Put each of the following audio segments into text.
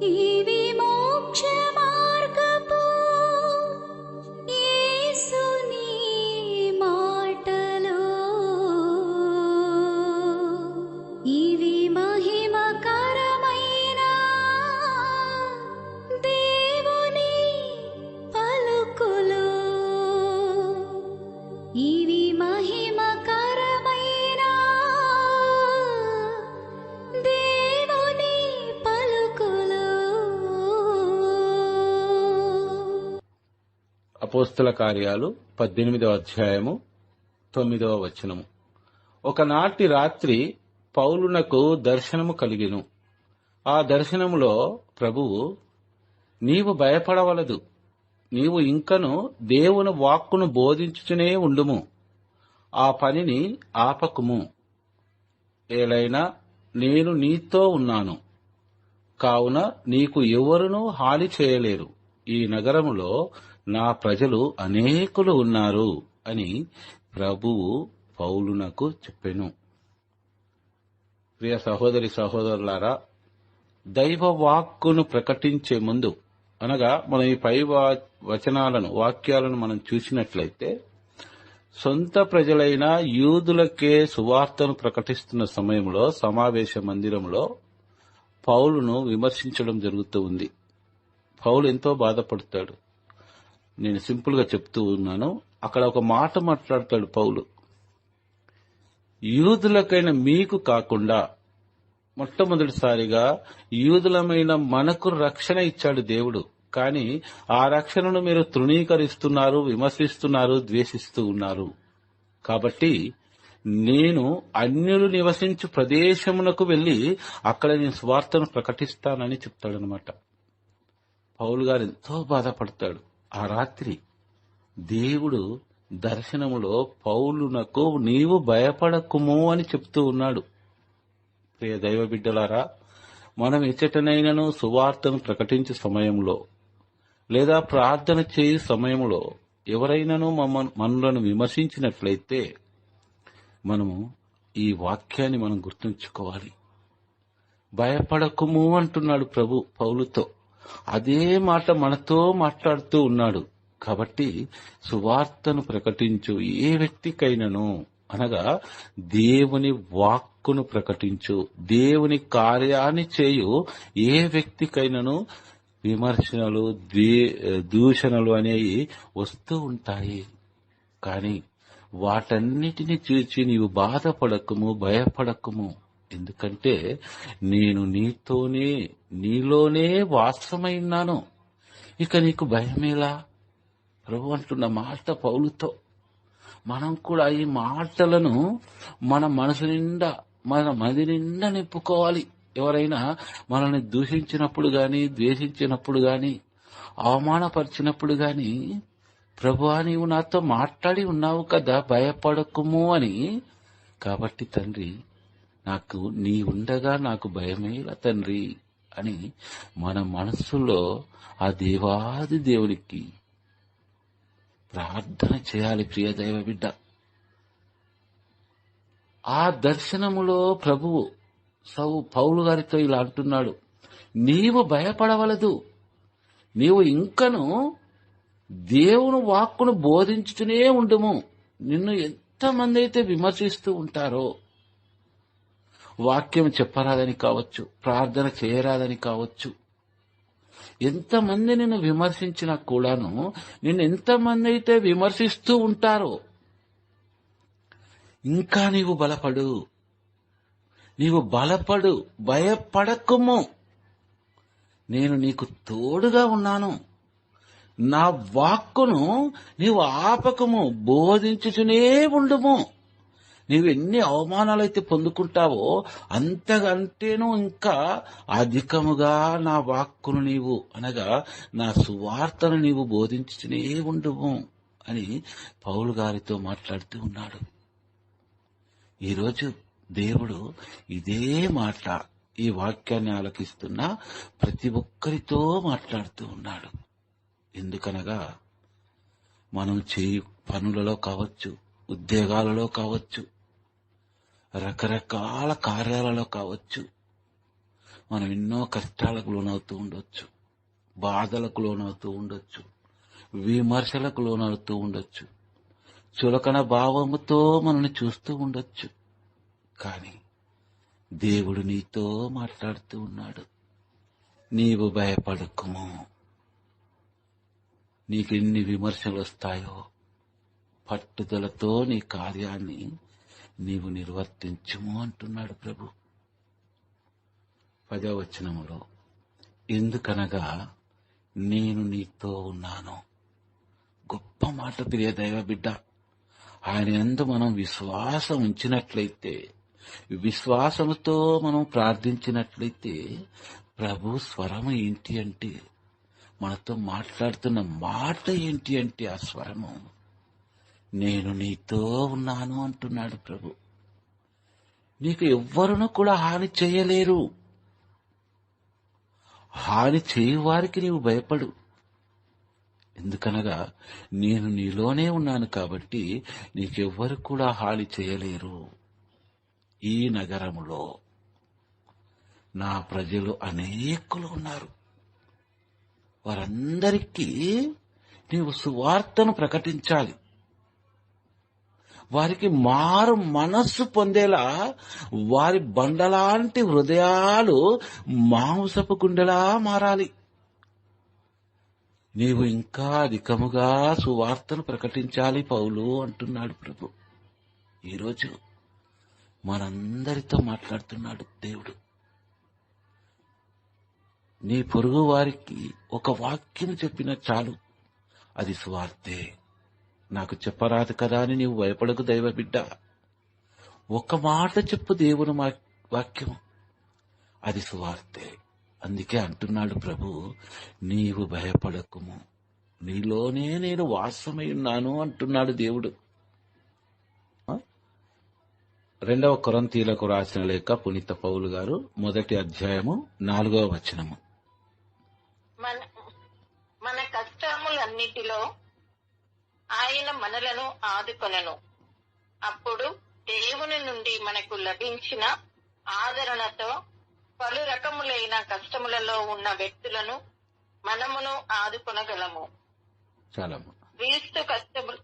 ఇవి మోక్ష మార్గపు యేసుని మాటలు, ఇవి మహిమకరమైన దేవుని పలుకులు, ఇవి మహిమకరమైన దేవుని పలుకులు. అపోస్తల కార్యాలు 18వ అధ్యాయము 9వ వచనము. ఒకనాటి రాత్రి పౌలునకు దర్శనము కలిగెను. ఆ దర్శనములో ప్రభువు, నీవు భయపడవలదు, నీవు ఇంకను దేవుని వాక్కును బోధించుచునే ఉండుము, ఆ పనిని ఆపకుము. ఏలైనా నేను నీతో ఉన్నాను, కావున నీకు ఎవరునూ హాని చేయలేరు. ఈ నగరములో నా ప్రజలు అనేకులు ఉన్నారు అని ప్రభువు పౌలునకు చెప్పెను. ప్రియ సహోదరి సహోదరులారా, దైవ వాక్కును ప్రకటించే ముందు, అనగా మనం ఈ పై వాక్యాలను మనం చూసినట్లయితే, సొంత ప్రజలైన యూదులకే సువార్తను ప్రకటిస్తున్న సమయంలో సమావేశ మందిరంలో పౌలును విమర్శించడం జరుగుతూ ఉంది. పౌలు ఎంతో బాధపడతాడు. నేను సింపుల్ గా చెప్తూ ఉన్నాను. అక్కడ ఒక మాట మాట్లాడతాడు పౌలు. యూదులకైన మీకు కాకుండా మొట్టమొదటిసారిగా యూదులమైన మనకు రక్షణ ఇచ్చాడు దేవుడు. కానీ ఆ రక్షణను మీరు తృణీకరిస్తున్నారు, విమర్శిస్తున్నారు, ద్వేషిస్తూ ఉన్నారు. కాబట్టి నేను అన్యులు నివసించు ప్రదేశమునకు వెళ్లి అక్కడ నేను స్వార్థను ప్రకటిస్తానని చెప్తాడనమాట. పౌలు గారు ఎంతో బాధపడతాడు. ఆ రాత్రి దేవుడు దర్శనములో పౌలునకు నీవు భయపడకుము అని చెప్తూ ఉన్నాడు. ప్రియ దైవ బిడ్డలారా, మనం ఎచ్చటనైనను సువార్తను ప్రకటించే సమయంలో లేదా ప్రార్థన చేయు సమయంలో ఎవరైనాను మనలను విమర్శించినట్లయితే మనము ఈ వాక్యాన్ని మనం గుర్తుంచుకోవాలి. భయపడకుము అంటున్నాడు ప్రభు పౌలుతో. అదే మాట మనతో మాట్లాడుతూ ఉన్నాడు. కాబట్టి సువార్తను ప్రకటించు ఏ వ్యక్తికైనను, అనగా దేవుని వాక్కును ప్రకటించు, దేవుని కార్యాన్ని చేయు ఏ వ్యక్తికైనను విమర్శనలు, దూషణలు అనేవి వస్తూ ఉంటాయి. కానీ వాటన్నిటిని చూచి నీవు బాధపడకుము, భయపడకుము. ఎందుకంటే నేను నీలోనే వాసమై ఉన్నాను, ఇక నీకు భయమేలా ప్రభు అంటున్న మాట పౌలుతో. మనం కూడా ఈ మాటలను మన మనసు నిండా, మన మది నిండా నింపుకోవాలి. ఎవరైనా మనల్ని దూషించినప్పుడు గాని, ద్వేషించినప్పుడు గాని, అవమానపరిచినప్పుడు గాని, ప్రభువా నీవు నాతో మాట్లాడి ఉన్నావు కదా, భయపడకుము అని. కాబట్టి తండ్రి, నాకు నీ ఉండగా నాకు భయమేలా తండ్రి అని మన మనస్సులో ఆ దేవాది దేవునికి ప్రార్థన చేయాలి. ప్రియ దైవ బిడ్డ, ఆ దర్శనములో ప్రభువు పౌలు గారితో ఇలా అంటున్నాడు, నీవు భయపడవలదు, నీవు ఇంకను దేవుని వాక్కును బోధించుతూనే ఉండుము. నిన్ను ఎంతమంది అయితే విమర్శిస్తూ ఉంటారో, వాక్యం చెప్పరాదని కావచ్చు, ప్రార్థన చేయరాదని కావచ్చు, ఎంతమంది నిన్ను విమర్శించినా కూడాను, నిన్ను ఎంతమంది అయితే విమర్శిస్తూ ఉంటారో, ఇంకా నీవు బలపడు, భయపడకుము, నేను నీకు తోడుగా ఉన్నాను. నా వాక్కును నీవు ఆపకము, బోధించుచునే ఉండుము. నీవు ఎన్ని అవమానాలైతే పొందుకుంటావో అంతకంటేనూ ఇంకా అధికముగా నా వాక్కును నీవు, అనగా నా సువార్తను నీవు బోధించుచునే ఉండుము అని పౌలు గారితో మాట్లాడుతూ ఉన్నాడు. ఈరోజు దేవుడు ఇదే మాట ఈ వాక్యాన్ని ఆలకిస్తున్న ప్రతి ఒక్కరితో మాట్లాడుతూ ఉన్నాడు. ఎందుకనగా మనం చేయు పనులలో కావచ్చు, ఉద్యోగాలలో కావచ్చు, రకరకాల కార్యాలలో కావచ్చు, మనం ఎన్నో కష్టాలకు లోనవుతూ ఉండొచ్చు, బాధలకు లోనవుతూ ఉండొచ్చు, విమర్శలకు లోనవుతూ ఉండొచ్చు, చులకన భావముతో మనల్ని చూస్తూ ఉండొచ్చు. కానీ దేవుడు నీతో మాట్లాడుతూ ఉన్నాడు. నీవు భయపడకుము. నీకెన్ని విమర్శలు వస్తాయో పట్టుదలతో నీ కార్యాన్ని నీవు నిర్వర్తించుము అంటున్నాడు ప్రభు. 10వ వచనములో, ఎందుకనగా నేను నీతో ఉన్నాను. గొప్ప మాట ప్రియ దైవ బిడ్డ. ఆయన యందు మనం విశ్వాసం ఉంచినట్లయితే, విశ్వాసముతో మనం ప్రార్థించినట్లయితే, ప్రభు స్వరం ఏంటి అంటే, మనతో మాట్లాడుతున్న మాట ఏంటి అంటే, ఆ స్వరము నేను నీతో ఉన్నాను అంటున్నాడు ప్రభు. నీకు ఎవ్వరును కూడా హాని చేయలేరు. హాని చేయువారికి నీవు భయపడు. ఎందుకనగా నేను నీలోనే ఉన్నాను కాబట్టి నీకెవ్వరు కూడా హాని చేయలేరు. ఈ నగరములో నా ప్రజలు అనేకులు ఉన్నారు. వారందరికీ నీవు సువార్తను ప్రకటించాలి. వారికి మారు మనస్సు పొందేలా వారి బండలాంటి హృదయాలు మాంసపు గుండెలా మారాలి. నీవు ఇంకా అధికముగా సువార్తను ప్రకటించాలి పౌలు అంటున్నాడు ప్రభు. ఈరోజు మనందరితో మాట్లాడుతున్నాడు దేవుడు. నీ పొరుగు వారికి ఒక వాక్యం చెప్పిన చాలు, అది సువార్తే. నాకు చెప్పరాదు కదా అని నీవు భయపడకు దైవ బిడ్డ. ఒక మాట చెప్పు దేవుని వాక్యం, అది సువార్తే. అందుకే అంటున్నాడు ప్రభు, నీవు భయపడకుము, నీలోనే నేను వాసమై ఉన్నాను అంటున్నాడు దేవుడు. 2వ కొరింథీయులకు రాసిన లేఖ పునీత పౌలు గారు 1వ అధ్యాయము 4వ వచనము. మన కష్టములన్నిటిలో ఆయన మనలను ఆదుకొనెను. అప్పుడు దేవుని నుండి మనకు లభించిన ఆదరణతో పలు రకములైన కష్టములలో ఉన్న వ్యక్తులను మనమును ఆదుకొనగలము. చాలమ్మా, క్రీస్తు కష్టములు.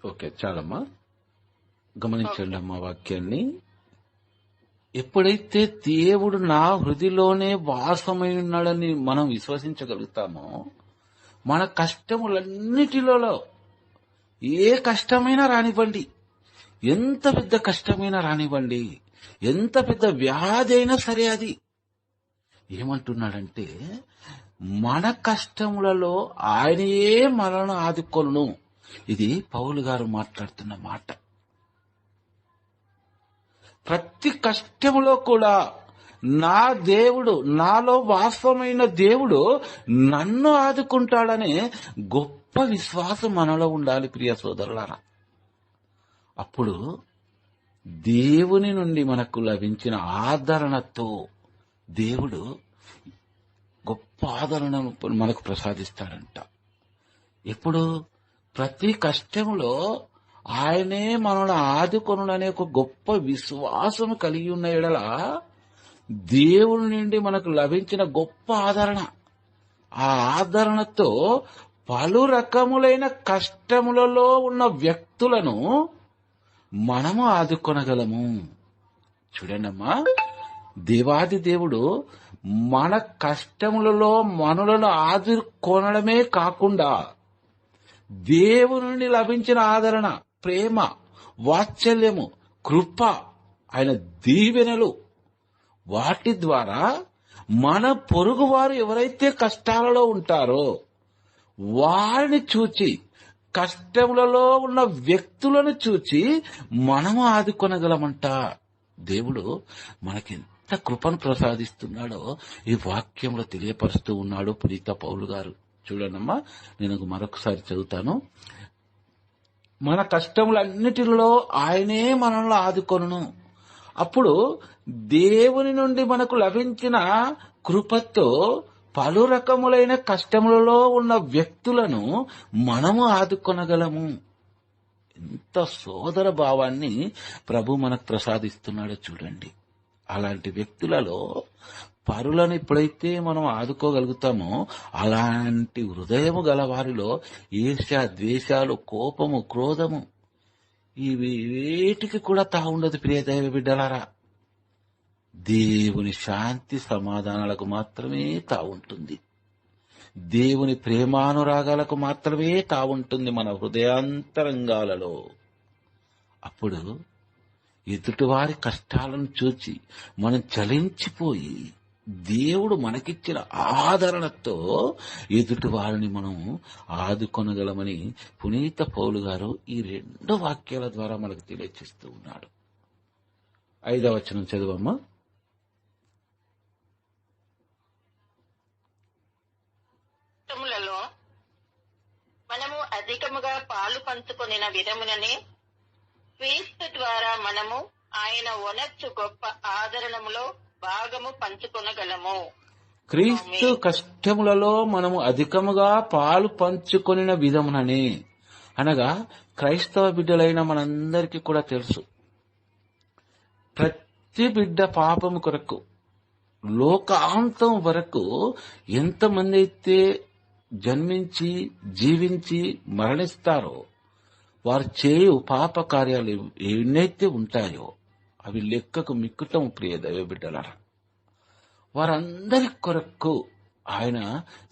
ఓకే, చాలమ్మా. గమనించండి అమ్మా వాక్యాన్ని. ఎప్పుడైతే దేవుడు నా హృదిలోనే వాసమై ఉన్నాడని మనం విశ్వసించగలుగుతామో, మన కష్టములన్నిటిలో ఏ కష్టమైనా రానివ్వండి, ఎంత పెద్ద కష్టమైనా రానివ్వండి, ఎంత పెద్ద వ్యాధి అయినా సరే, అది ఏమంటున్నాడంటే మన కష్టములలో ఆయనయే మనను ఆదుకొను. ఇది పౌలు గారు మాట్లాడుతున్న మాట. ప్రతి కష్టములో కూడా నా దేవుడు, నాలో వాస్తవమైన దేవుడు నన్ను ఆదుకుంటాడనే గొప్ప విశ్వాసం మనలో ఉండాలి ప్రియ సోదరులారా. అప్పుడు దేవుని నుండి మనకు లభించిన ఆదరణతో దేవుడు గొప్ప ఆదరణను మనకు ప్రసాదిస్తాడంట. ఇప్పుడు ప్రతి కష్టములో ఆయనే మనల్ని ఆదుకొనుడనే ఒక గొప్ప విశ్వాసం కలిగి ఉన్న ఎడల దేవుని నుండి మనకు లభించిన గొప్ప ఆదరణ, ఆ ఆదరణతో పలు రకములైన కష్టములలో ఉన్న వ్యక్తులను మనము ఆదుకొనగలము. చూడండమ్మా, దేవాది దేవుడు మన కష్టములలో మనలను ఆదుకొనడమే కాకుండా దేవుని నుండి లభించిన ఆదరణ, ప్రేమ, వాత్సల్యము, కృప, ఆయన దీవెనలు, వాటి ద్వారా మన పొరుగువారు ఎవరైతే కష్టాలలో ఉంటారో వారిని చూచి, కష్టములలో ఉన్న వ్యక్తులను చూచి మనము ఆదుకొనగలమంట. దేవుడు మనకి ఎంత కృపను ప్రసాదిస్తున్నాడో ఈ వాక్యంలో తెలియపరుస్తూ ఉన్నాడు పునీత పౌలు గారు. చూడండమ్మా, నేను మరొకసారి చదువుతాను. మన కష్టములన్నిటిలో ఆయనే మనల్ని ఆదుకొనును. అప్పుడు దేవుని నుండి మనకు లభించిన కృపతో పలు రకములైన కష్టములలో ఉన్న వ్యక్తులను మనము ఆదుకొనగలము. ఎంత సోదర భావాన్ని ప్రభు మనకు ప్రసాదిస్తున్నాడో చూడండి. అలాంటి వ్యక్తులలో పరులను ఎప్పుడైతే మనం ఆదుకోగలుగుతామో అలాంటి హృదయము గల వారిలో ఈర్ష్య, ద్వేషాలు, కోపము, క్రోధము ఇవి వేటికి కూడా తావుండదు. ప్రియ దైవ బిడ్డలారా, దేవుని శాంతి సమాధానాలకు మాత్రమే తావుంటుంది. దేవుని ప్రేమానురాగాలకు మాత్రమే తావుంటుంది మన హృదయాంతరంగాలలో. అప్పుడు ఎదుటివారి కష్టాలను చూచి మనం చలించిపోయి దేవుడు మనకిచ్చిన ఆదరణతో ఎదుటి వారిని మనం ఆదుకొనగలమని పునీత పౌలు గారు ఈ 2 వాక్యాల ద్వారా మనకు తెలియచేస్తూ ఉన్నాడు. 5వ వచనం చదువమ్మా. కష్టములలో మనము అధికముగా పాలు పంచుకొనిన విధముననే క్రీస్తు ద్వారా మనము ఆయన ఓనర్చు గొప్ప ఆదరణములో భాగము పంచుకొనగలము. క్రీస్తు కష్టములలో మనము అధికముగా పాలు పంచుకొనిన విధముననే అనగా క్రైస్తవ బిడ్డలైన మనందరికీ కూడా తెలుసు, ప్రతి బిడ్డ పాపము కొరకు లోకాంతం వరకు ఎంతమంది అయితే జన్మించి జీవించి మరణిస్తారో వారు చేయు పాప కార్యాలు ఎన్నైతే ఉంటాయో అవి లెక్కకు మిక్కుటం. ప్రియ దైవ బిడ్డలారా, వారందరి కొరకు ఆయన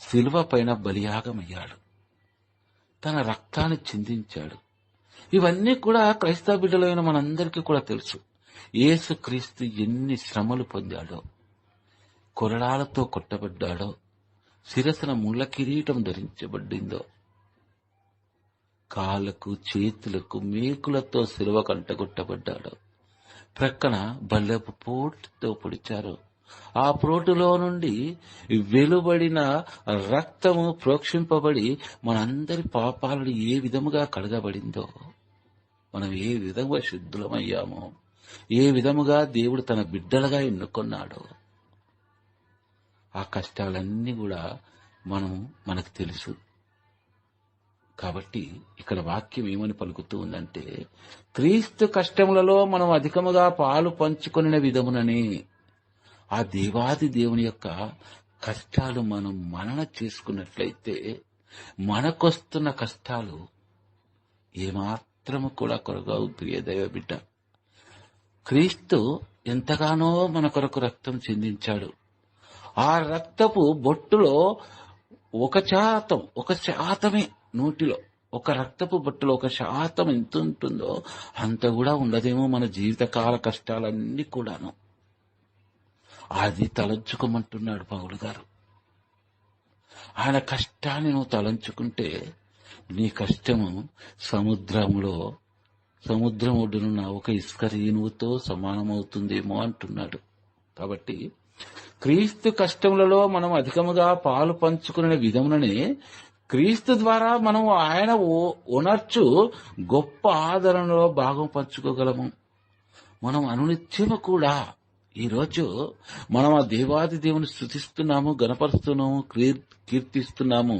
శిలువ పైన బలియాగమయ్యాడు, తన రక్తాన్ని చిందించాడు. ఇవన్నీ కూడా క్రైస్తవ బిడ్డలైన మనందరికీ కూడా తెలుసు. యేసుక్రీస్తు ఎన్ని శ్రమలు పొందాడో, కొరడాలతో కొట్టబడ్డాడో, శిరస్సున ముళ్ళ కిరీటం ధరించబడిందో, కాళ్ళకు చేతులకు మేకులతో శిలువ కంటగొట్టబడ్డాడు, ప్రక్కన బల్లెపు పోటుతో పొడిచారు. ఆ ప్రోటులో నుండి వెలువడిన రక్తము ప్రోక్షింపబడి మనందరి పాపాలను ఏ విధముగా కడగబడిందో, మనం ఏ విధంగా శుద్ధులమయ్యామో, ఏ విధముగా దేవుడు తన బిడ్డలుగా ఎన్నుకున్నాడో, ఆ కష్టాలన్నీ కూడా మనకు తెలుసు. కాబట్టి ఇక్కడ వాక్యం ఏమని పలుకుతూ ఉందంటే, క్రీస్తు కష్టములలో మనం అధికముగా పాలు పంచుకొనిన విధముననే. ఆ దేవాది దేవుని యొక్క కష్టాలు మనం మనన చేసుకున్నట్లయితే మనకొస్తున్న కష్టాలు ఏమాత్రము కూడా కొరగావు. ప్రియ దైవ బిడ్డ, క్రీస్తు ఎంతగానో మన కొరకు రక్తం చిందించాడు. ఆ రక్తపు బొట్టులో 1% నోటిలో ఒక రక్తపు బొట్టులో 1% ఎంత ఉంటుందో అంత కూడా ఉండదేమో మన జీవితకాల కష్టాలన్నీ కూడాను. అది తలంచుకోమంటున్నాడు పౌలు గారు. ఆయన కష్టాన్ని నువ్వు తలంచుకుంటే నీ కష్టము సముద్రం ఒడ్డునున్న ఒక ఇసుక రేణువుతో సమానమవుతుందేమో అంటున్నాడు. కాబట్టి క్రీస్తు కష్టములలో మనం అధికముగా పాలు పంచుకునే విధముననే క్రీస్తు ద్వారా మనం ఆయన ఓనర్చు గొప్ప ఆదరణలో భాగం పంచుకోగలము. మనం అనునిత్యము కూడా ఈరోజు మనం ఆ దేవాది దేవుని స్తుతిస్తున్నాము, గణపరుస్తున్నాము, కీర్తిస్తున్నాము,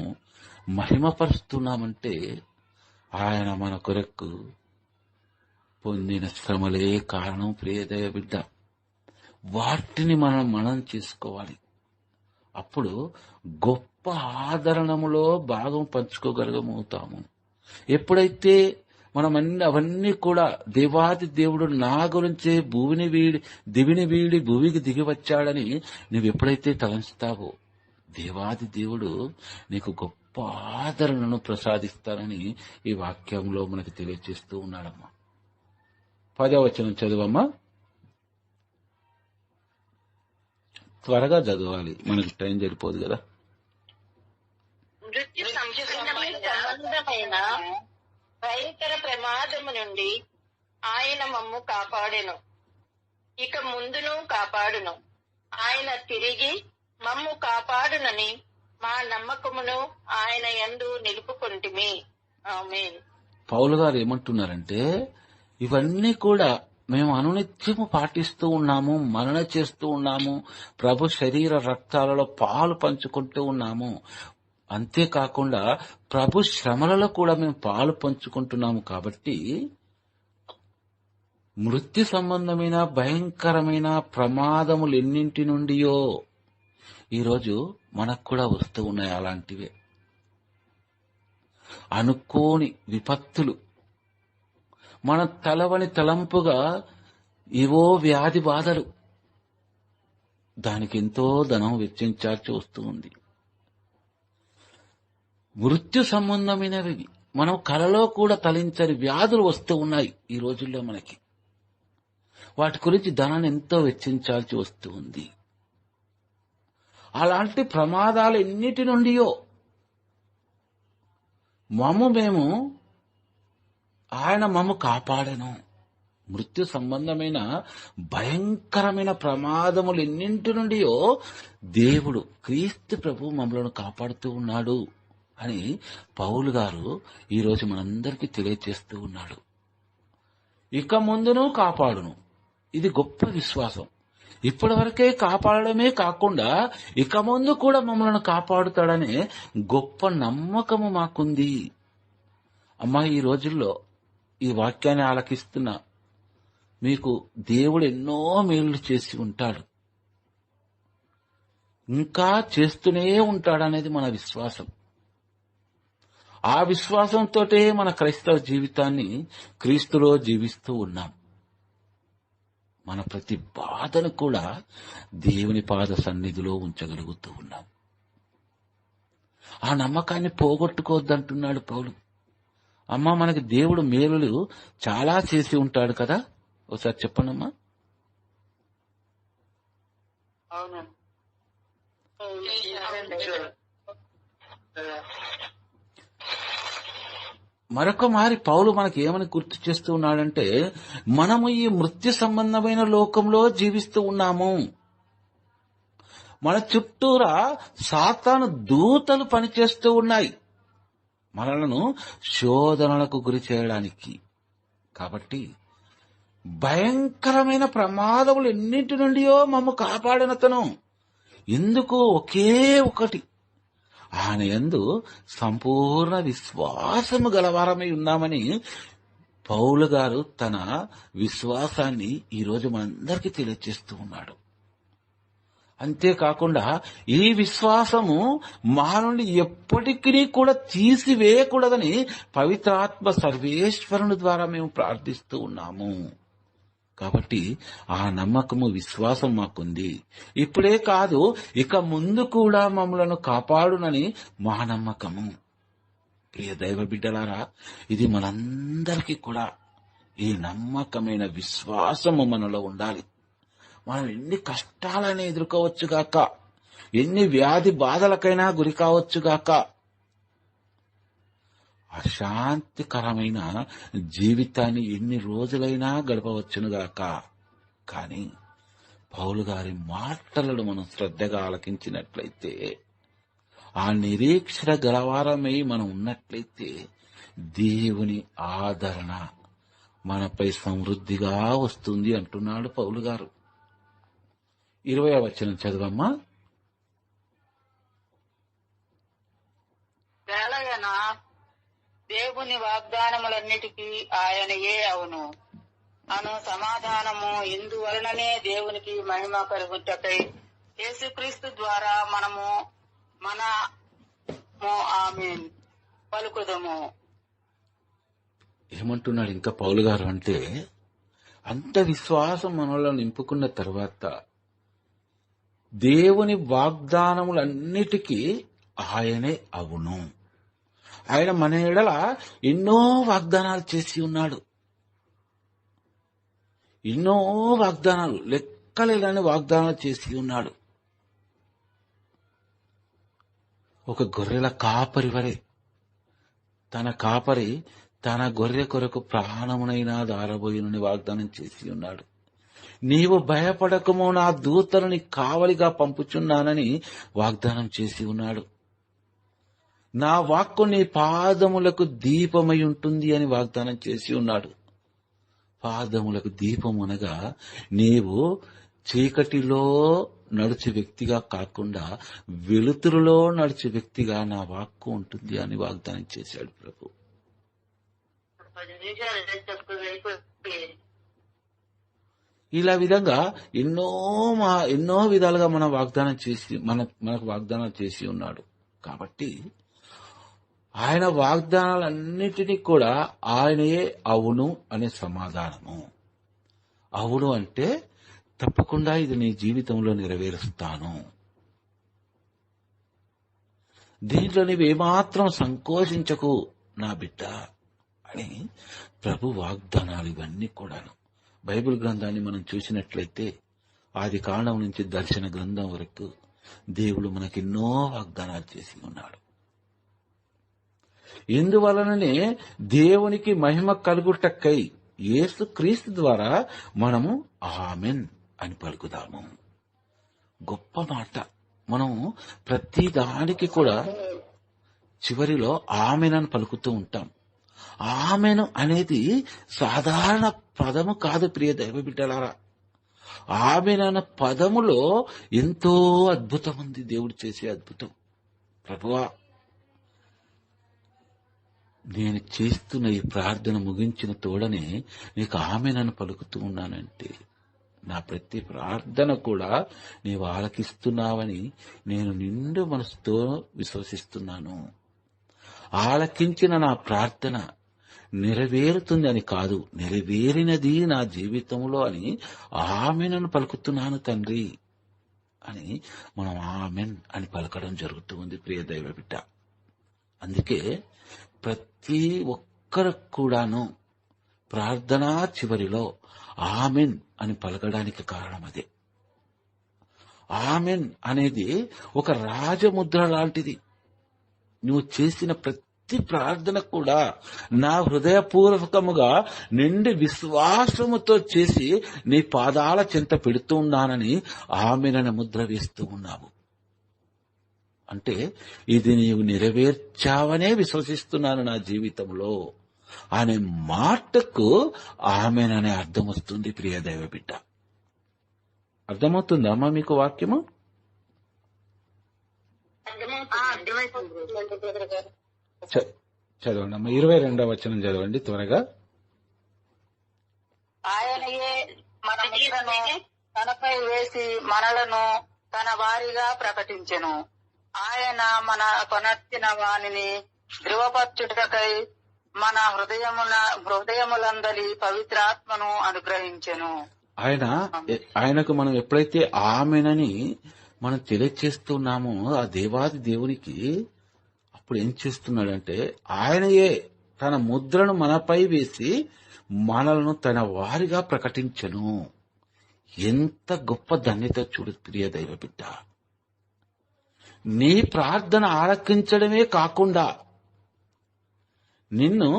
మహిమపరుస్తున్నామంటే ఆయన మన కొరకు పొందిన శ్రమలే కారణం. ప్రియదయ బిడ్డ, వాటిని మనం చేసుకోవాలి. అప్పుడు గొప్ప ఆదరణములో భాగం పంచుకోగలుగుతాము. ఎప్పుడైతే మనం అవన్నీ కూడా దేవాది దేవుడు నా గురించే దివిని వీడి భూమికి దిగి వచ్చాడని నువ్వు ఎప్పుడైతే తలంచుతావో దేవాది దేవుడు నీకు గొప్ప ఆదరణను ప్రసాదిస్తానని ఈ వాక్యంలో మనకు తెలియజేస్తూ ఉన్నాడమ్మా. 10వ వచనం చదువమ్మా. త్వరగా చదవాలి, మనకి టైం సరిపోదు కదా. మృత్యు సంబంధమైన భయంకర ప్రమాదము నుండి ఆయన మమ్ము కాపాడెను, ఇక ముందును కాపాడును. ఆయన తిరిగి మమ్ము కాపాడునని మా నమ్మకమును ఆయన యందు నిలుపుకొంటిమి. ఆమేన్. పౌలు గారు ఏమంటున్నారంటే, ఇవన్నీ కూడా మేము అనునిత్యము పాటిస్తూ ఉన్నాము, మనన చేస్తూ ఉన్నాము, ప్రభు శరీర రక్తాలలో పాలు పంచుకుంటూ ఉన్నాము. అంతేకాకుండా ప్రభు శ్రమలలో కూడా మేము పాలు పంచుకుంటున్నాము. కాబట్టి మృత్యు సంబంధమైన భయంకరమైన ప్రమాదములు ఎన్నింటి నుండియో ఈరోజు మనకు కూడా వస్తూ ఉన్నాయి. అలాంటివే అనుకోని విపత్తులు, మన తలవని తలంపుగా ఏవో వ్యాధి బాధలు, దానికి ఎంతో ధనం వెచ్చించాల్సి వస్తూ ఉంది. మృత్యు సంబంధమైనవి మనం కలలో కూడా తలించని వ్యాధులు వస్తూ ఉన్నాయి ఈ రోజుల్లో మనకి. వాటి గురించి ధనాన్ని ఎంతో వెచ్చించాల్సి వస్తూ ఉంది. అలాంటి ప్రమాదాలు ఎన్నిటి నుండియో ఆయన మమ్ము కాపాడెను. మృత్యు సంబంధమైన భయంకరమైన ప్రమాదములు ఎన్నింటి నుండియో దేవుడు క్రీస్తు ప్రభు మమ్మలను కాపాడుతూ ఉన్నాడు అని పౌలు గారు ఈరోజు మనందరికీ తెలియజేస్తూ ఉన్నాడు. ఇక ముందును కాపాడును. ఇది గొప్ప విశ్వాసం. ఇప్పటి వరకే కాపాడమే కాకుండా ఇక ముందు కూడా మమ్మల్ని కాపాడుతాడనే గొప్ప నమ్మకము మాకుంది. అమ్మా, ఈ రోజుల్లో ఈ వాక్యాన్ని ఆలకిస్తున్న మీకు దేవుడు ఎన్నో మేలు చేసి ఉంటాడు, ఇంకా చేస్తూనే ఉంటాడనేది మన విశ్వాసం. ఆ విశ్వాసంతోటే మన క్రైస్తవ జీవితాన్ని క్రీస్తులో జీవిస్తూ ఉన్నాం. మన ప్రతి బాధను కూడా దేవుని పాద సన్నిధిలో ఉంచగలుగుతూ ఉన్నాం. ఆ నమ్మకాన్ని పోగొట్టుకోవద్దంటున్నాడు పౌలు. అమ్మ, మనకి దేవుడు మేలులు చాలా చేసి ఉంటాడు కదా, ఒకసారి చెప్పండమ్మా. మరొక మారి పౌలు మనకి ఏమని గుర్తు చేస్తూ ఉన్నాడంటే, మనము ఈ మృత్యు సంబంధమైన లోకంలో జీవిస్తూ ఉన్నాము. మన చుట్టూరా సాతాను దూతలు పనిచేస్తూ ఉన్నాయి మనలను శోధనలకు గురి చేయడానికి. కాబట్టి భయంకరమైన ప్రమాదములు ఎన్నింటి నుండియో మమ్ము కాపాడినతను ఎందుకు ఒకే ఒకటి, ఆయన యందు సంపూర్ణ విశ్వాసము గలవారమై ఉన్నామని పౌలు గారు తన విశ్వాసాన్ని ఈరోజు మనందరికీ తెలియజేస్తూ ఉన్నాడు. అంతేకాకుండా ఈ విశ్వాసము మా నుండి ఎప్పటికీ కూడా తీసివేయకూడదని పవిత్రాత్మ సర్వేశ్వరుని ద్వారా మేము ప్రార్థిస్తూ ఉన్నాము. కాబట్టి ఆ నమ్మకము, విశ్వాసం మాకుంది. ఇప్పుడే కాదు, ఇక ముందు కూడా మమ్మలను కాపాడునని మా నమ్మకము. ప్రియ దైవ బిడ్డలారా, ఇది మనందరికీ కూడా ఈ నమ్మకమైన విశ్వాసము మనలో ఉండాలి. మనం ఎన్ని కష్టాలైనా ఎదుర్కోవచ్చుగాక, ఎన్ని వ్యాధి బాధలకైనా గురి కావచ్చుగాక, అశాంతికరమైన జీవితాన్ని ఎన్ని రోజులైనా గడపవచ్చునుగాక. కానీ పౌలు గారి మాటలను మనం శ్రద్ధగా ఆలకించినట్లయితే, ఆ నిరీక్షణ గలవారమై మనం ఉన్నట్లయితే దేవుని ఆదరణ మనపై సమృద్ధిగా వస్తుంది అంటున్నాడు పౌలు గారు. 20వ వచనం చదవమ్మా. వేళయన దేవుని వాగ్దానములన్నిటికీ ఆయనయే అవును అను సమాధానము ఇందువలననే దేవునికి మహిమ కలుగుటకై యేసుక్రీస్తు ద్వారా మనము ఆమేన్ పలుకుదము. ఏమంటున్నాడు ఇంకా పౌలు గారు అంటే, అంత విశ్వాసం మనలో నింపుకున్న తర్వాత దేవుని వాగ్దానములన్నిటికీ ఆయనే అవును. ఆయన మన ఎడల ఎన్నో వాగ్దానాలు చేసి ఉన్నాడు. ఎన్నో వాగ్దానాలు, లెక్కలేని వాగ్దానాలు చేసి ఉన్నాడు. ఒక గొర్రెల కాపరి వరే తన కాపరి తన గొర్రె కొరకు ప్రాణమునైనా దారబోయినని వాగ్దానం చేసి ఉన్నాడు. నీవు భయపడకము, నా దూతలని కావలిగా పంపుచున్నానని వాగ్దానం చేసి ఉన్నాడు. నా వాక్కు నీ పాదములకు దీపమై ఉంటుంది అని వాగ్దానం చేసి ఉన్నాడు. పాదములకు దీపం అనగా నీవు చీకటిలో నడిచే వ్యక్తిగా కాకుండా వెలుతురులో నడిచే వ్యక్తిగా నా వాక్కు ఉంటుంది అని వాగ్దానం చేశాడు ప్రభు. ఇలా విధంగా ఎన్నో విధాలుగా మనకు వాగ్దానం చేసి ఉన్నాడు. కాబట్టి ఆయన వాగ్దానాలన్నిటినీ కూడా ఆయనయే అవును అనే సమాధానము. అవును అంటే తప్పకుండా ఇది నీ జీవితంలో నెరవేరుస్తాను, దీంట్లో నీవేమాత్రం సంకోచించకు నా బిడ్డ అని ప్రభు వాగ్దానాలు ఇవన్నీ కూడాను. బైబిల్ గ్రంథాన్ని మనం చూసినట్లయితే ఆది కాండం నుంచి దర్శన గ్రంథం వరకు దేవుడు మనకెన్నో వాగ్దానాలు చేసి ఉన్నాడు. ఇందువలననే దేవునికి మహిమ కలుగుటక్కై యేసు క్రీస్తు ద్వారా మనము ఆమెన్ అని పలుకుదాము. గొప్ప మాట. మనం ప్రతి దానికి కూడా చివరిలో ఆమెన్ అని పలుకుతూ ఉంటాం. ఆమెను అనేది సాధారణ పదము కాదు ప్రియ దైవ బిడ్డలారా. ఆమెన్ అన్న పదములో ఎంతో అద్భుతం ఉంది, దేవుడు చేసే అద్భుతం. ప్రభువా, నేను చేస్తున్న ఈ ప్రార్థన ముగించిన తోడనే నీకు ఆమెనని పలుకుతూ ఉన్నానంటే నా ప్రతి ప్రార్థన కూడా నీవు ఆలకిస్తున్నావని నేను నిండు మనసుతో విశ్వసిస్తున్నాను. ఆలకించిన నా ప్రార్థన నెరవేరుతుంది అని కాదు, నెరవేరినది నా జీవితంలో అని ఆమెనను పలుకుతున్నాను తండ్రి అని మనం ఆమెన్ అని పలకడం జరుగుతూ ఉంది ప్రియ దైవ బిడ్డ. అందుకే ప్రతి ఒక్కరికి కూడాను ప్రార్థనా చివరిలో ఆమెన్ అని పలకడానికి కారణం అదే. ఆమెన్ అనేది ఒక రాజముద్ర లాంటిది. నువ్వు చేసిన ప్రతి ప్రార్థన కూడా నా హృదయపూర్వకముగా నిండి విశ్వాసముతో చేసి నీ పాదాల చెంత పెడుతూ ఉన్నానని ఆమెనని ముద్ర వేస్తూ ఉన్నావు. అంటే ఇది నీవు నెరవేర్చావనే విశ్వసిస్తున్నాను నా జీవితంలో అనే మాటకు ఆమెననే అర్థం వస్తుంది ప్రియ దైవ బిడ్డ. అర్థమవుతుందా అమ్మా మీకు వాక్యము? చదవండి అమ్మా, 22వ వచనం చదవండి త్వరగా. ఆయనయే మన ముద్రను తనపై వేసి మనలను తన వారిగా ప్రకటించెను. ఆయన మన కొనర్చిన వానిని ధృవపరచుటకై మన హృదయములందలి పవిత్రాత్మను అనుగ్రహించెను. ఆయనకు మనం ఎప్పుడైతే ఆమెనని మనం తెలియచేస్తున్నామో ఆ దేవాది దేవునికి, అప్పుడు ఏం చేస్తున్నాడంటే ఆయనయే తన ముద్రను మనపై వేసి మనలను తన వారిగా ప్రకటించెను. ఎంత గొప్ప ధన్యత చూడు ప్రియ దైవ బిడ్డ. నీ ప్రార్థన ఆలకించడమే కాకుండా నిన్ను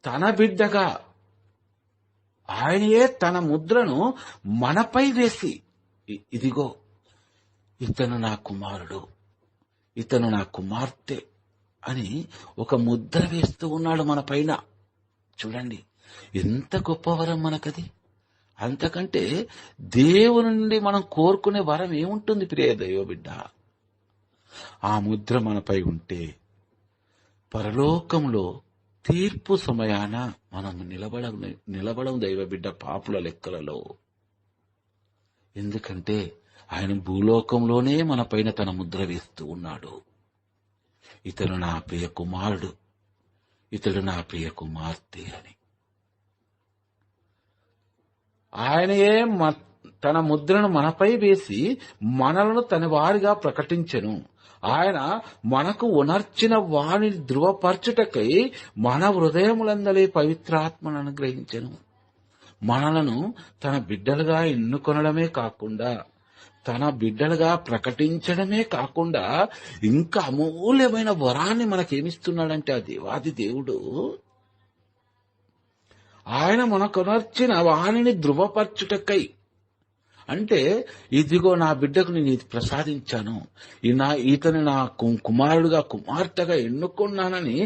తన బిడ్డగా ఆయనయే తన ముద్రను మనపై వేసి, ఇదిగో ఇతను నా కుమారుడు, ఇతను నా కుమార్తె అని ఒక ముద్ర వేస్తూ ఉన్నాడు మన పైన. చూడండి ఎంత గొప్ప వరం మనకది. అంతకంటే దేవుని నుండి మనం కోరుకునే వరం ఏముంటుంది ప్రియ దైవ బిడ్డ? ఆ ముద్ర మనపై ఉంటే పరలోకంలో తీర్పు సమయాన మనం నిలబడం దైవ బిడ్డ పాపుల లెక్కలలో. ఎందుకంటే ఆయన భూలోకంలోనే మన పైన తన ముద్ర వేస్తూ ఉన్నాడు. ఇతడు నా ప్రియ కుమారుడు, ఇతడు నా ప్రియ కుమార్తె అని. ఆయనయే తన ముద్రను మనపై వేసి మనలను తన వారిగా ప్రకటించెను. ఆయన మనకు ఉనర్చిన వాణిని ధృవపరచుటకై మన హృదయములందలి పవిత్రాత్మను అనుగ్రహించెను. మనలను తన బిడ్డలుగా ఎన్నుకొనడమే కాకుండా, తన బిడ్డలుగా ప్రకటించడమే కాకుండా ఇంకా అమూల్యమైన వరాన్ని మనకేమిస్తున్నాడంటే ఆ దేవాది దేవుడు ఆయన మనకొనర్చిన వాణిని ధృవపరచుటకై, అంటే ఇదిగో నా బిడ్డకు నేను ఇది ప్రసాదించాను, ఇతను నా కుమారుడుగా కుమార్తెగా ఎన్నుకున్నానని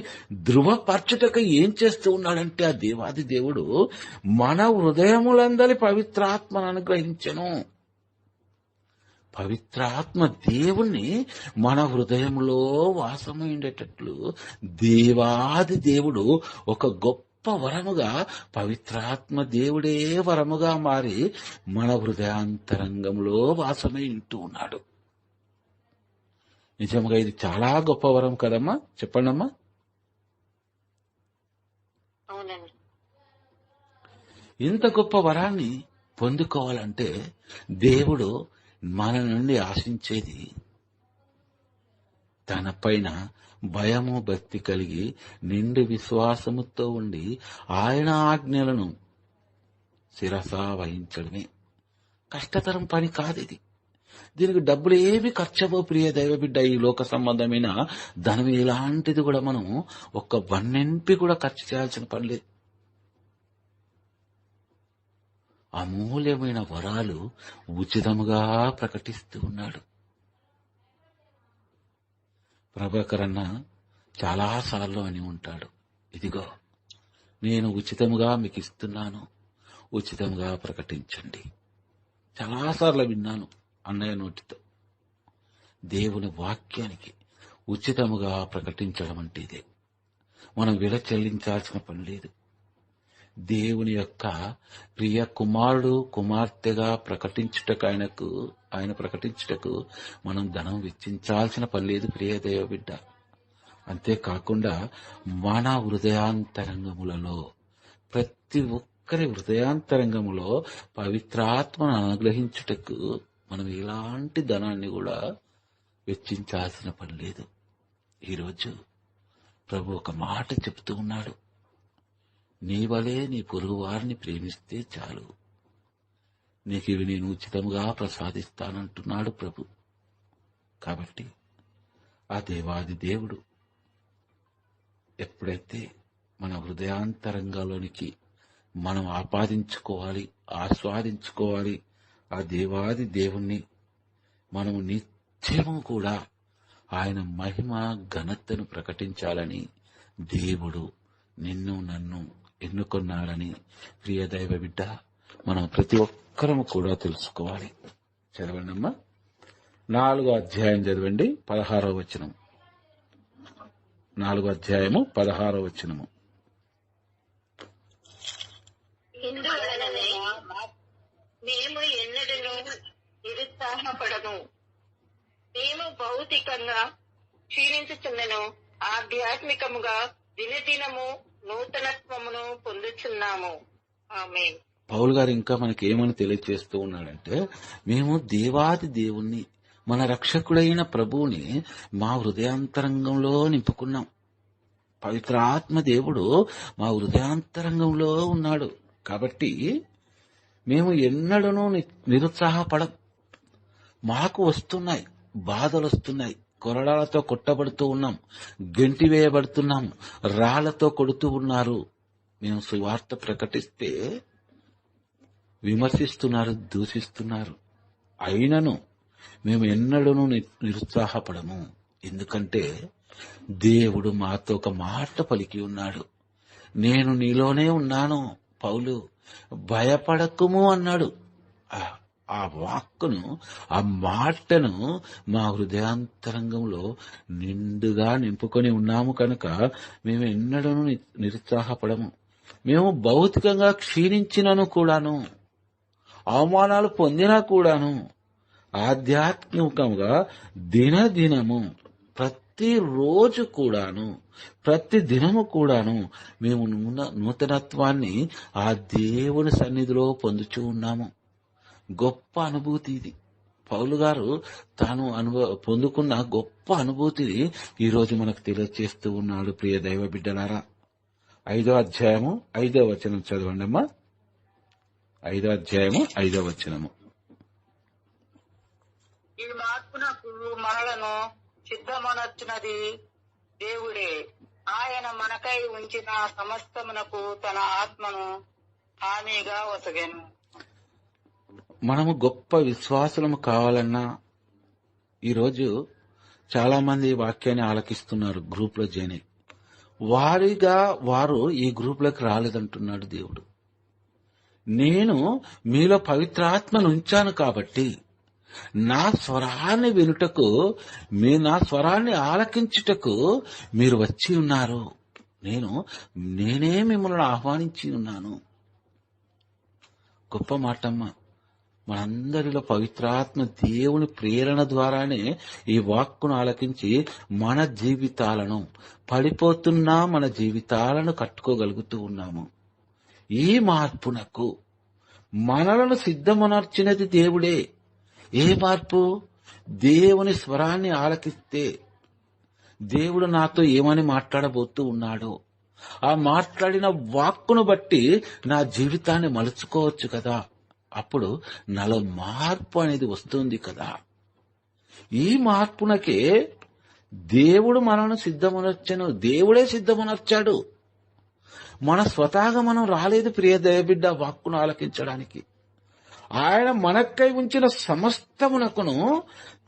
ధృవపరచుటకై ఏం చేస్తూ ఉన్నాడంటే ఆ దేవాది దేవుడు మన హృదయములందరి పవిత్రాత్మను అనుగ్రహించెను. పవిత్రాత్మ దేవుణ్ణి మన హృదయంలో వాసమైండేటట్లు దేవాది దేవుడు ఒక గొప్ప గొప్ప వరముగా పవిత్రాత్మ దేవుడే వరముగా మారి మన హృదయాంతరంగంలో వాసమై ఉంటూ ఉన్నాడు. నిజంగా ఇది చాలా గొప్ప వరం కదమ్మా, చెప్పండమ్మా. అవునండి. ఇంత గొప్ప వరాన్ని పొందుకోవాలంటే దేవుడు మన నుండి ఆశించేది తన పైన భయము భక్తి కలిగి నిండు విశ్వాసముతో ఉండి ఆయన ఆజ్ఞలను శిరసా వహించడమే. కష్టతరం పని కాదిది. దీనికి డబ్బులు ఏమి ఖర్చవో ప్రియ దైవబిడ్డ. ఈ లోక సంబంధమైన ధనం ఇలాంటిది కూడా మనం ఒక్క వన్నెంపి కూడా ఖర్చు చేయాల్సిన పని లేదు. అమూల్యమైన వరాలు ఉచితముగా ప్రకటిస్తూ ఉన్నాడు. ప్రభాకర్ అన్న చాలాసార్లు అని ఉంటాడు, ఇదిగో నేను ఉచితముగా మీకు ఇస్తున్నాను, ఉచితంగా ప్రకటించండి. చాలాసార్లు విన్నాను అన్నయ్య నోటితో. దేవుని వాక్యానికి ఉచితముగా ప్రకటించడం అంటే ఇదే. మనం విల చెల్లించాల్సిన పని లేదు. దేవుని యొక్క ప్రియ కుమారుడు కుమార్తెగా ప్రకటించుటకు ఆయన ప్రకటించుటకు మనం ధనం వెచ్చించాల్సిన పని లేదు ప్రియ దైవ బిడ్డ. అంతేకాకుండా మన హృదయాంతరంగములలో, ప్రతి ఒక్కరి హృదయాంతరంగములో పవిత్రాత్మను అనుగ్రహించుటకు మనం ఎలాంటి ధనాన్ని కూడా వెచ్చించాల్సిన పని లేదు. ఈరోజు ప్రభు ఒక మాట చెప్తూ ఉన్నాడు, నీ వలే నీ పొరుగు వారిని ప్రేమిస్తే చాలు, నీకు ఇవి నేను ఉచితంగా ప్రసాదిస్తానంటున్నాడు ప్రభు. కాబట్టి ఆ దేవాది దేవుడు ఎప్పుడైతే మన హృదయాంతరంగంలోనికి మనం ఆస్వాదించుకోవాలి ఆ దేవాది దేవుణ్ణి మనము నిత్యము కూడా ఆయన మహిమ ఘనతను ప్రకటించాలని దేవుడు నిన్ను నన్ను ఎన్నుకొన్నాడని ప్రియ దైవ బిడ్డ మనం ప్రతి ఒక్కరము కూడా తెలుసుకోవాలి. చదవండి అమ్మా, 4వ అధ్యాయం చదవండి, 16వ వచనం. 4వ అధ్యాయము 16వ వచనము. ఇందువలననే మేము ఎన్నడూ నిరుత్సాహపడము. మేము భౌతికంగా క్షీణించుచున్నను, ఆధ్యాత్మికముగా దినదినము నూతనత్వమును పొందుచున్నాము. ఆమేన్. పౌలు గారు ఇంకా మనకి ఏమని తెలియజేస్తూ ఉన్నాడంటే, మేము దేవాది దేవుణ్ణి, మన రక్షకుడైన ప్రభువుని మా హృదయాంతరంగంలో నింపుకున్నాం. పవిత్రాత్మ దేవుడు మా హృదయాంతరంగంలో ఉన్నాడు. కాబట్టి మేము ఎన్నడూ నిరుత్సాహపడం. మాకు వస్తున్నాయి, బాధలు వస్తున్నాయి, కొరడాలతో కొట్టబడుతూ ఉన్నాం, గెంటి వేయబడుతున్నాం, రాళ్లతో కొడుతూ ఉన్నారు. మేము సువార్త ప్రకటిస్తే విమర్శిస్తున్నారు, దూషిస్తున్నారు. అయినను మేము ఎన్నడూ నిరుత్సాహపడము. ఎందుకంటే దేవుడు మాతో ఒక మాట పలికి ఉన్నాడు, నేను నీలోనే ఉన్నాను. పౌలు భయపడకుము అన్నాడు. ఆ వాక్కును, ఆ మాటను మా హృదయాంతరంగంలో నిండుగా నింపుకొని ఉన్నాము కనుక మేము ఎన్నడూ నిరుత్సాహపడము. మేము భౌతికంగా క్షీణించినను కూడాను, అవమానాలు పొందినా కూడాను, ఆధ్యాత్మికంగా దినదినము ప్రతిరోజు కూడాను, ప్రతి దినము కూడాను మేము నూతనత్వాన్ని ఆ దేవుని సన్నిధిలో పొందుచూ ఉన్నాము. గొప్ప అనుభూతి ఇది. పౌలు గారు తాను పొందుకున్న గొప్ప అనుభూతిని ఈరోజు మనకు తెలియజేస్తూ ఉన్నాడు. ప్రియ దైవ బిడ్డలారా, 5వ అధ్యాయము 5వ వచనం చదవండి అమ్మా. 5వ అధ్యాయము 5వ వచనము. ఈ మార్పునకు మనలను సిద్ధమనర్చున్నది దేవుడే. ఆయన మనకై ఉంచిన సమస్తమునకు తన ఆత్మను హామీగా ఒసగెను. మనము గొప్ప విశ్వాసులము కావాలన్నా ఈరోజు చాలా మంది వాక్యాన్ని ఆలకిస్తున్నారు, గ్రూప్ లో జాయిన్ అయ్యి. వారు ఈ గ్రూప్ లోకి రాలేదంటున్నాడు దేవుడు. నేను మీలో పవిత్రాత్మను ఉంచాను కాబట్టి నా స్వరాన్ని వినుటకు, నా స్వరాన్ని ఆలకించుటకు మీరు వచ్చి ఉన్నారు. నేనే మిమ్మల్ని ఆహ్వానించి ఉన్నాను. గొప్ప మాటమ్మ. మనందరిలో పవిత్రాత్మ దేవుని ప్రేరణ ద్వారానే ఈ వాక్కును ఆలకించి మన జీవితాలను పడిపోతున్నా మన జీవితాలను కట్టుకోగలుగుతూ ఉన్నాము. ఈ మార్పునకు మనలను సిద్ధమునర్చినది దేవుడే. ఏ మార్పు? దేవుని స్వరాన్ని ఆలకిస్తే దేవుడు నాతో ఏమని మాట్లాడబోతూ ఉన్నాడో ఆ మాట్లాడిన వాక్కును బట్టి నా జీవితాన్ని మలుచుకోవచ్చు కదా. అప్పుడు నాలో మార్పు అనేది వస్తుంది కదా. ఈ మార్పునకే దేవుడు మనల్ని సిద్ధమునర్చను. దేవుడే సిద్ధమునర్చాడు. మన స్వతహాగా మనం రాలేదు ప్రియ దయబిడ్డ వాక్కును ఆలకించడానికి. ఆయన మనకై ఉంచిన సమస్తమునకును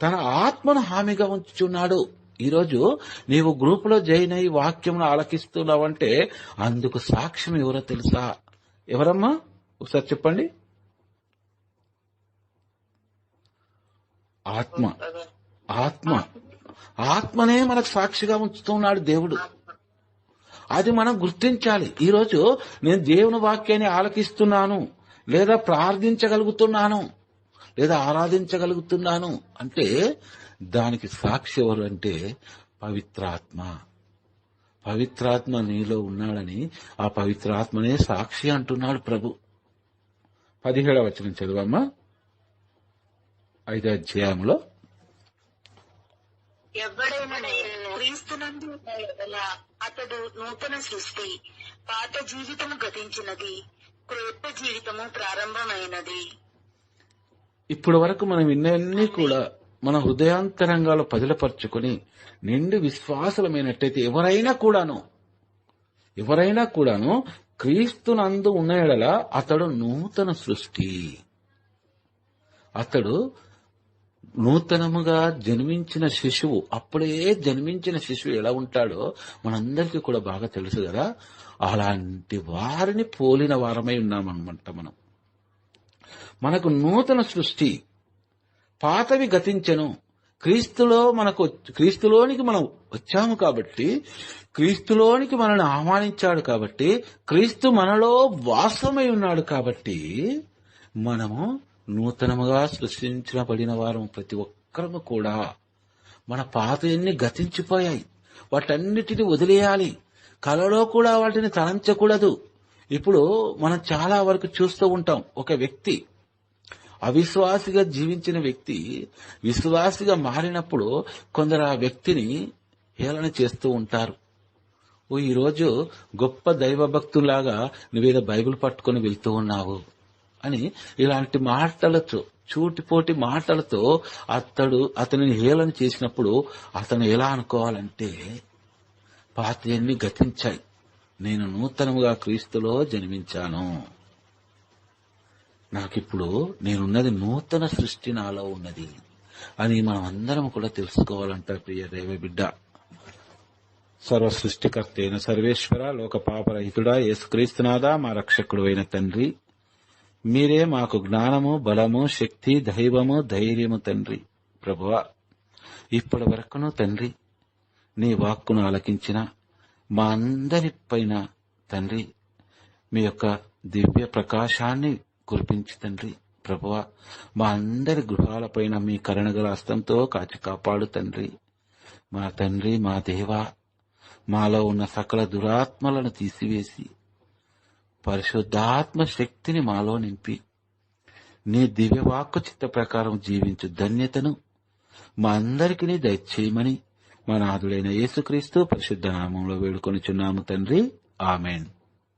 తన ఆత్మను హామీగా ఉంచుచున్నాడు. ఈరోజు నీవు గ్రూపులో జాయిన్ అయ్యి వాక్యమును ఆలకిస్తున్నావంటే అందుకు సాక్ష్యం ఎవరో తెలుసా? ఎవరమ్మా? ఒకసారి చెప్పండి. ఆత్మ. ఆత్మ ఆత్మనే మనకు సాక్షిగా ఉంచుతున్నాడు దేవుడు. అది మనం గుర్తించాలి. ఈరోజు నేను దేవుని వాక్యాన్ని ఆలకిస్తున్నాను, లేదా ప్రార్థించగలుగుతున్నాను, లేదా ఆరాధించగలుగుతున్నాను అంటే దానికి సాక్షి ఎవరు అంటే పవిత్రాత్మ. పవిత్రాత్మ నీలో ఉన్నాడని ఆ పవిత్రాత్మనే సాక్షి అంటున్నాడు ప్రభు. 17వ వచనం చదువమ్మా. 5వ అధ్యాయంలో ఎవడైనా క్రీస్తునందు అతడు నూతన సృష్టి, పాత జీవితము గతించినది, క్రొత్త జీవితము ప్రారంభమైనది. ఇప్పటి వరకు మనం విన్నన్నీ కూడా మన హృదయాంతరంగాలు పదిలపరుచుకుని నిండు విశ్వాసులమైనట్టయితే ఎవరైనా కూడాను క్రీస్తునందు ఉన్న యెడల అతడు నూతన సృష్టి. అతడు నూతనముగా జన్మించిన శిశువు. అప్పుడే జన్మించిన శిశువు ఎలా ఉంటాడో మనందరికీ కూడా బాగా తెలుసు కదా. అలాంటి వారిని పోలిన వారమై ఉన్నామన్నమాట. మనకు నూతన సృష్టి. పాతవి గతించెను. క్రీస్తులోనికి మనం వచ్చాము కాబట్టి, క్రీస్తులోనికి మనల్ని ఆహ్వానించాడు కాబట్టి, క్రీస్తు మనలో వాసమై ఉన్నాడు కాబట్టి మనము నూతనముగా సృష్టించబడిన వారం. ప్రతి ఒక్కరము కూడా మన పాత ఎన్ని గతించిపోయాయి, వాటన్నిటిని వదిలేయాలి. కలలో కూడా వాటిని తలంచకూడదు. ఇప్పుడు మనం చాలా వరకు చూస్తూ ఉంటాం, ఒక వ్యక్తి అవిశ్వాసిగా జీవించిన వ్యక్తి విశ్వాసిగా మారినప్పుడు కొందరు ఆ వ్యక్తిని హేళన చేస్తూ ఉంటారు. ఈరోజు గొప్ప దైవభక్తులాగా నువ్వేదో బైబిల్ పట్టుకొని వెళ్తూ ఉన్నావు అని ఇలాంటి మాటలతో, చూటిపోటి మాటలతో అతనిని హేళన చేసినప్పుడు అతను ఎలా అనుకోవాలంటే, పాతయన్ని గతించాయి, నేను నూతనముగా క్రీస్తులో జన్మించాను, నాకిప్పుడు నేనున్నది నూతన సృష్టి నాలో ఉన్నది అని మనం అందరం కూడా తెలుసుకోవాలంటారు ప్రియ దైవ బిడ్డ. సర్వ సృష్టికర్త అయిన సర్వేశ్వర, లోక పాపరహితుడా, యేసుక్రీస్తునాథ, మా రక్షకుడు అయిన తండ్రి, మీరే మాకు జ్ఞానము, బలము, శక్తి, దైవము, ధైర్యము తండ్రి. ప్రభువా, ఇప్పటి వరకును తండ్రి నీ వాక్కును ఆలకించిన మా అందరి పైన తండ్రి మీ యొక్క దివ్య ప్రకాశాన్ని కురిపించి తండ్రి. ప్రభువా, మా అందరి గృహాలపైన మీ కరుణగల హస్తంతో కాచి కాపాడు తండ్రి. మా తండ్రి, మా దేవా, మాలో ఉన్న సకల దురాత్మలను తీసివేసి పరిశుద్ధాత్మ శక్తిని మాలో నింపి నీ దివ్యవాక్కు చిత్త ప్రకారం జీవించు ధన్యతను మా అందరికీ దయచేయమని మా నాథుడైన యేసుక్రీస్తు పరిశుద్ధ నామంలో వేడుకొనిచున్నాము తండ్రి. ఆమెన్.